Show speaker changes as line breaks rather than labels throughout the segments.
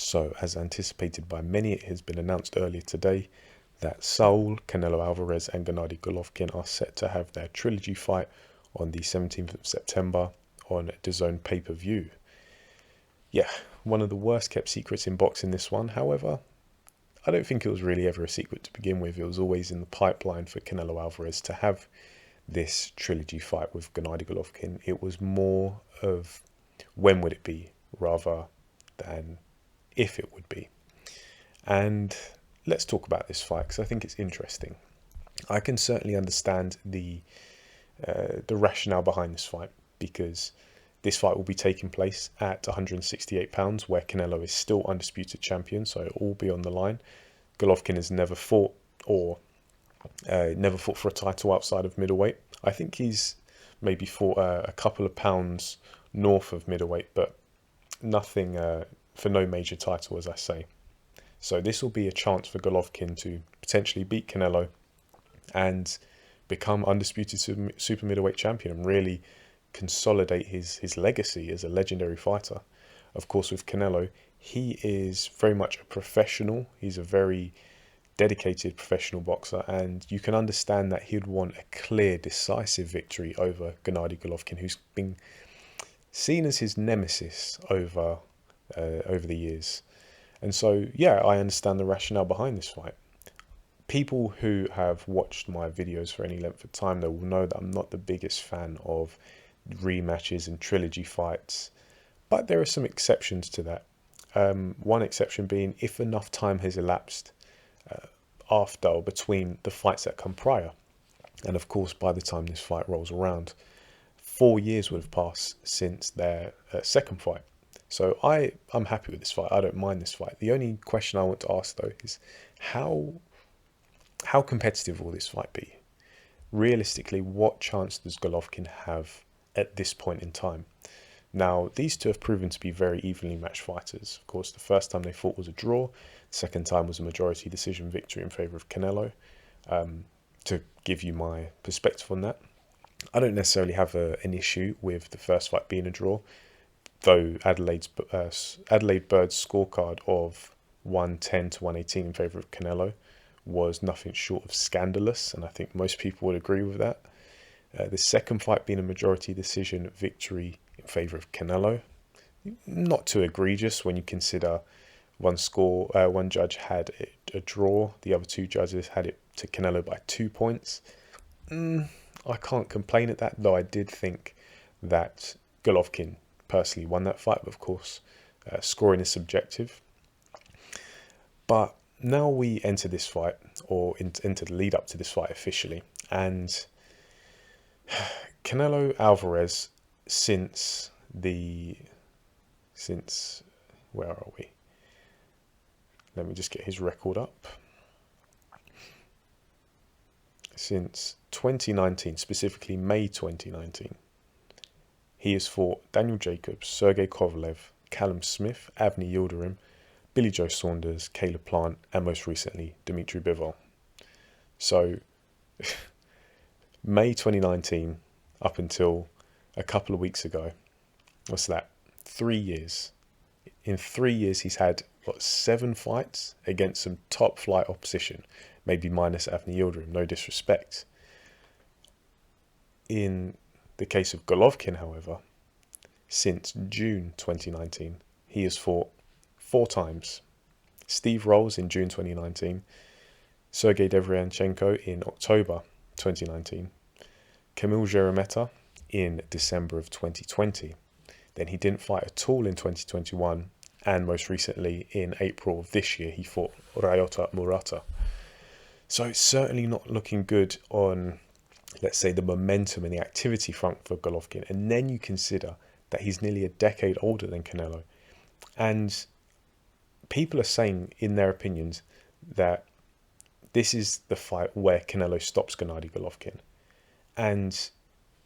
So, as anticipated by many, it has been announced earlier today that Saul, Canelo Alvarez and Gennady Golovkin are set to have their trilogy fight on the 17th of September on DAZN pay-per-view. Yeah, one of the worst kept secrets in boxing, this one. However, I don't think it was really ever a secret to begin with. It was always in the pipeline for Canelo Alvarez to have this trilogy fight with Gennady Golovkin. It was more of when would it be rather than if it would be. And let's talk about this fight because I think it's interesting. I can certainly understand the rationale behind this fight, because this fight will be taking place at 168 pounds, where Canelo is still undisputed champion, so it will all be on the line. Golovkin has never fought for a title outside of middleweight. I think he's maybe fought a couple of pounds north of middleweight, but nothing for no major title, as I say. So this will be a chance for Golovkin to potentially beat Canelo and become undisputed super middleweight champion and really consolidate his legacy as a legendary fighter. Of course, with Canelo, he is very much a professional. He's a very dedicated professional boxer, and you can understand that he'd want a clear, decisive victory over Gennady Golovkin, who's been seen as his nemesis over the years. And so, yeah, I understand the rationale behind this fight. People who have watched my videos for any length of time, they will know that I'm not the biggest fan of rematches and trilogy fights, but there are some exceptions to that. One exception being if enough time has elapsed after or between the fights that come prior. And of course, by the time this fight rolls around, 4 years would have passed since their second fight. So I'm happy with this fight. I don't mind this fight. The only question I want to ask, though, is how competitive will this fight be? Realistically, what chance does Golovkin have at this point in time? Now, these two have proven to be very evenly matched fighters. Of course, the first time they fought was a draw. The second time was a majority decision victory in favour of Canelo. To give you my perspective on that, I don't necessarily have an issue with the first fight being a draw, though Adelaide Bird's scorecard of 110 to 118 in favour of Canelo was nothing short of scandalous, and I think most people would agree with that. The second fight being a majority decision victory in favour of Canelo, not too egregious when you consider one judge had it a draw, the other two judges had it to Canelo by 2 points. I can't complain at that, though I did think that Golovkin personally won that fight, but of course scoring is subjective. But now we enter this fight, or into the lead up to this fight officially, and Canelo Alvarez since where are we? Let me just get his record up. Since 2019, specifically May 2019, he has fought Daniel Jacobs, Sergey Kovalev, Callum Smith, Avni Yildirim, Billy Joe Saunders, Caleb Plant, and most recently, Dimitri Bivol. So, May 2019 up until a couple of weeks ago, what's that? 3 years. In 3 years, he's had, 7 fights against some top flight opposition, maybe minus Avni Yildirim, no disrespect. In the case of Golovkin, however, since June 2019, he has fought 4 times. Steve Rolls in June 2019, Sergey Devryanchenko in October 2019, Kamil Jeremeta in December of 2020. Then he didn't fight at all in 2021, and most recently in April of this year, he fought Ryota Murata. So it's certainly not looking good on, let's say, the momentum and the activity front for Golovkin. And then you consider that he's nearly a decade older than Canelo. And people are saying, in their opinions, that this is the fight where Canelo stops Gennady Golovkin. And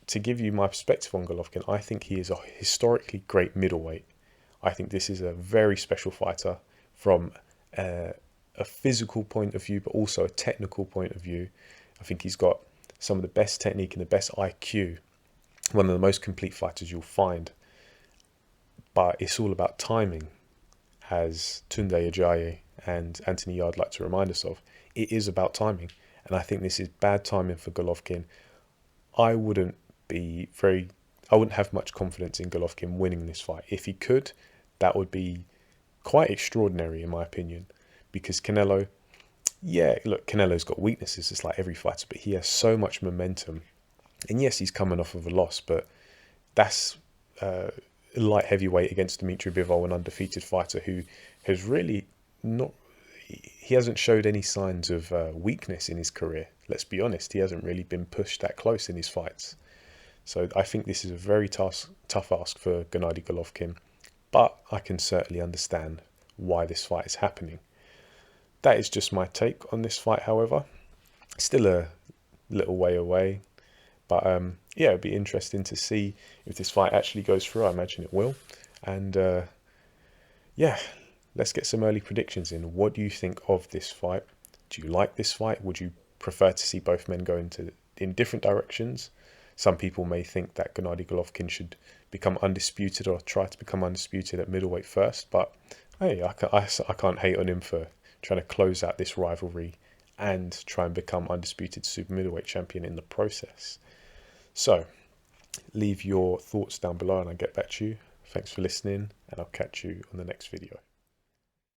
to give you my perspective on Golovkin, I think he is a historically great middleweight. I think this is a very special fighter from a physical point of view, but also a technical point of view. I think he's got some of the best technique and the best IQ. One of the most complete fighters you'll find. But it's all about timing. as Tunde Ajayi and Anthony Yard like to remind us of, it is about timing. And I think this is bad timing for Golovkin. I wouldn't I wouldn't have much confidence in Golovkin winning this fight. If he could, that would be quite extraordinary in my opinion, because Canelo, yeah, look, Canelo's got weaknesses, it's like every fighter, but he has so much momentum. And yes, he's coming off of a loss, but that's light heavyweight against Dimitri Bivol, an undefeated fighter who has really not, he hasn't showed any signs of weakness in his career. Let's be honest, he hasn't really been pushed that close in his fights. So I think this is a very tough ask for Gennady Golovkin, but I can certainly understand why this fight is happening. That is just my take on this fight, however. Still a little way away, but yeah, it'd be interesting to see if this fight actually goes through. I imagine it will. And yeah, let's get some early predictions in. What do you think of this fight? Do you like this fight? Would you prefer to see both men go in different directions? Some people may think that Gennady Golovkin should become undisputed or try to become undisputed at middleweight first, but hey, I can't hate on him for trying to close out this rivalry and try and become undisputed super middleweight champion in the process. So leave your thoughts down below and I'll get back to you. Thanks for listening, and I'll catch you on the next video.